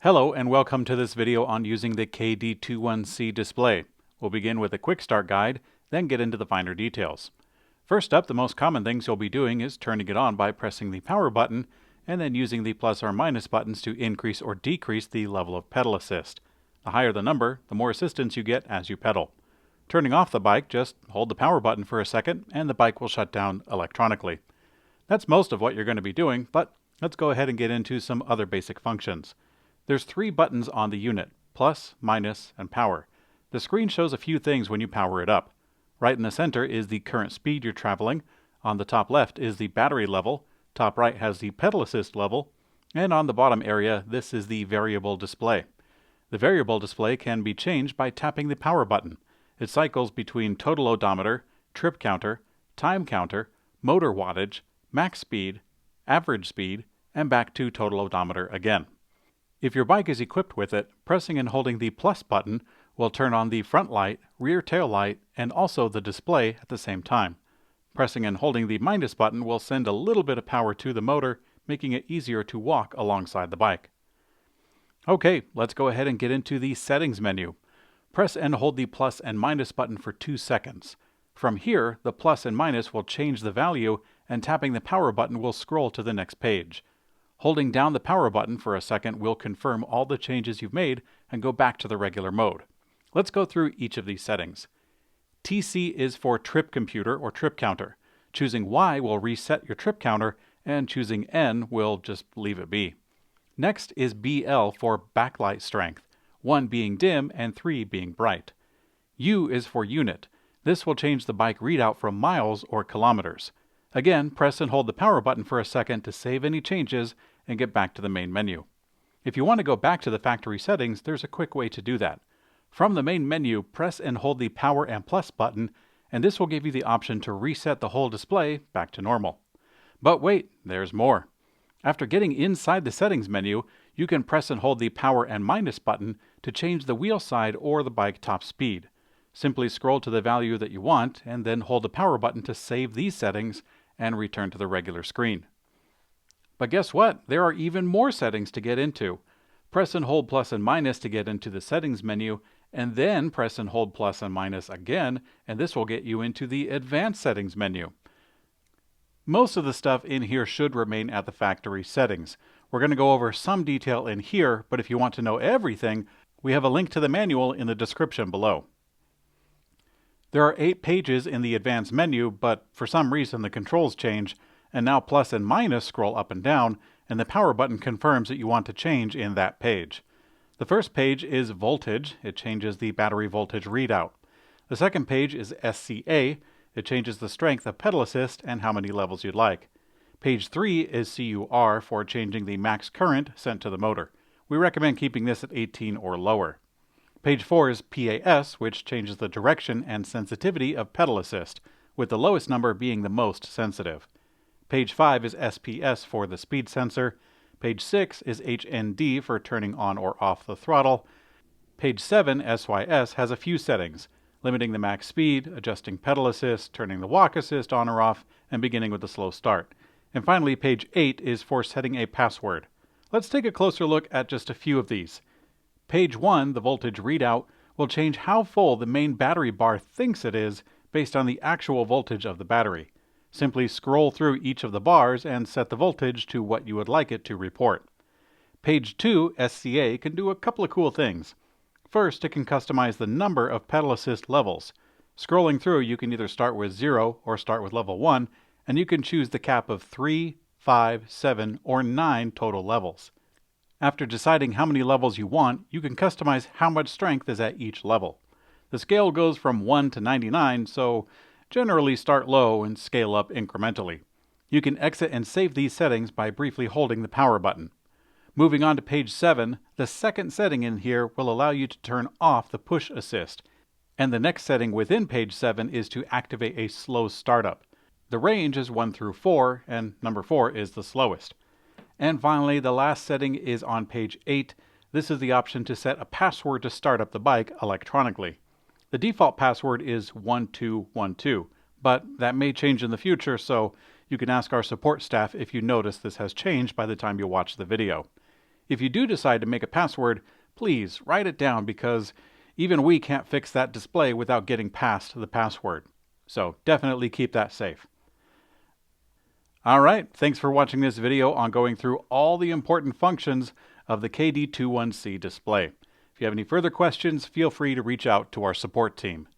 Hello and welcome to this video on using the KD21C display. We'll begin with a quick start guide, then get into the finer details. First up, the most common things you'll be doing is turning it on by pressing the power button and then using the plus or minus buttons to increase or decrease the level of pedal assist. The higher the number, the more assistance you get as you pedal. Turning off the bike, just hold the power button for a second and the bike will shut down electronically. That's most of what you're going to be doing, but let's go ahead and get into some other basic functions. There's 3 buttons on the unit, plus, minus, and power. The screen shows a few things when you power it up. Right in the center is the current speed you're traveling, on the top left is the battery level, top right has the pedal assist level, and on the bottom area this is the variable display. The variable display can be changed by tapping the power button. It cycles between total odometer, trip counter, time counter, motor wattage, max speed, average speed, and back to total odometer again. If your bike is equipped with it, pressing and holding the plus button will turn on the front light, rear tail light, and also the display at the same time. Pressing and holding the minus button will send a little bit of power to the motor, making it easier to walk alongside the bike. Okay, let's go ahead and get into the settings menu. Press and hold the plus and minus button for 2 seconds. From here, the plus and minus will change the value, and tapping the power button will scroll to the next page. Holding down the power button for a second will confirm all the changes you've made and go back to the regular mode. Let's go through each of these settings. TC is for trip computer or trip counter. Choosing Y will reset your trip counter, and choosing N will just leave it be. Next is BL for backlight strength, 1 being dim and 3 being bright. U is for unit. This will change the bike readout from miles or kilometers. Again, press and hold the power button for a second to save any changes and get back to the main menu. If you want to go back to the factory settings, there's a quick way to do that. From the main menu, press and hold the power and plus button, and this will give you the option to reset the whole display back to normal. But wait, there's more. After getting inside the settings menu, you can press and hold the power and minus button to change the wheel side or the bike top speed. Simply scroll to the value that you want and then hold the power button to save these settings and return to the regular screen. But guess what? There are even more settings to get into. Press and hold plus and minus to get into the settings menu, and then press and hold plus and minus again, and this will get you into the advanced settings menu. Most of the stuff in here should remain at the factory settings. We're going to go over some detail in here, but if you want to know everything, we have a link to the manual in the description below. There are 8 pages in the advanced menu, but for some reason the controls change, and now plus and minus scroll up and down, and the power button confirms that you want to change in that page. The first page is voltage. It changes the battery voltage readout. The second page is SCA. It changes the strength of pedal assist and how many levels you'd like. Page 3 is CUR for changing the max current sent to the motor. We recommend keeping this at 18 or lower. Page 4 is PAS, which changes the direction and sensitivity of pedal assist, with the lowest number being the most sensitive. Page 5 is SPS for the speed sensor. Page 6 is HND for turning on or off the throttle. Page 7, SYS, has a few settings, limiting the max speed, adjusting pedal assist, turning the walk assist on or off, and beginning with a slow start. And finally, page 8 is for setting a password. Let's take a closer look at just a few of these. Page 1, the voltage readout, will change how full the main battery bar thinks it is based on the actual voltage of the battery. Simply scroll through each of the bars and set the voltage to what you would like it to report. Page 2, SCA, can do a couple of cool things. First, it can customize the number of pedal assist levels. Scrolling through, you can either start with 0 or start with level 1, and you can choose the cap of 3, 5, 7, or 9 total levels. After deciding how many levels you want, you can customize how much strength is at each level. The scale goes from 1 to 99, so generally start low and scale up incrementally. You can exit and save these settings by briefly holding the power button. Moving on to page 7, the second setting in here will allow you to turn off the push assist, and the next setting within page 7 is to activate a slow startup. The range is 1 through 4, and number 4 is the slowest. And finally, the last setting is on page 8. This is the option to set a password to start up the bike electronically. The default password is 1212, but that may change in the future, so you can ask our support staff if you notice this has changed by the time you watch the video. If you do decide to make a password, please write it down because even we can't fix that display without getting past the password. So definitely keep that safe. Alright, thanks for watching this video on going through all the important functions of the KD21C display. If you have any further questions, feel free to reach out to our support team.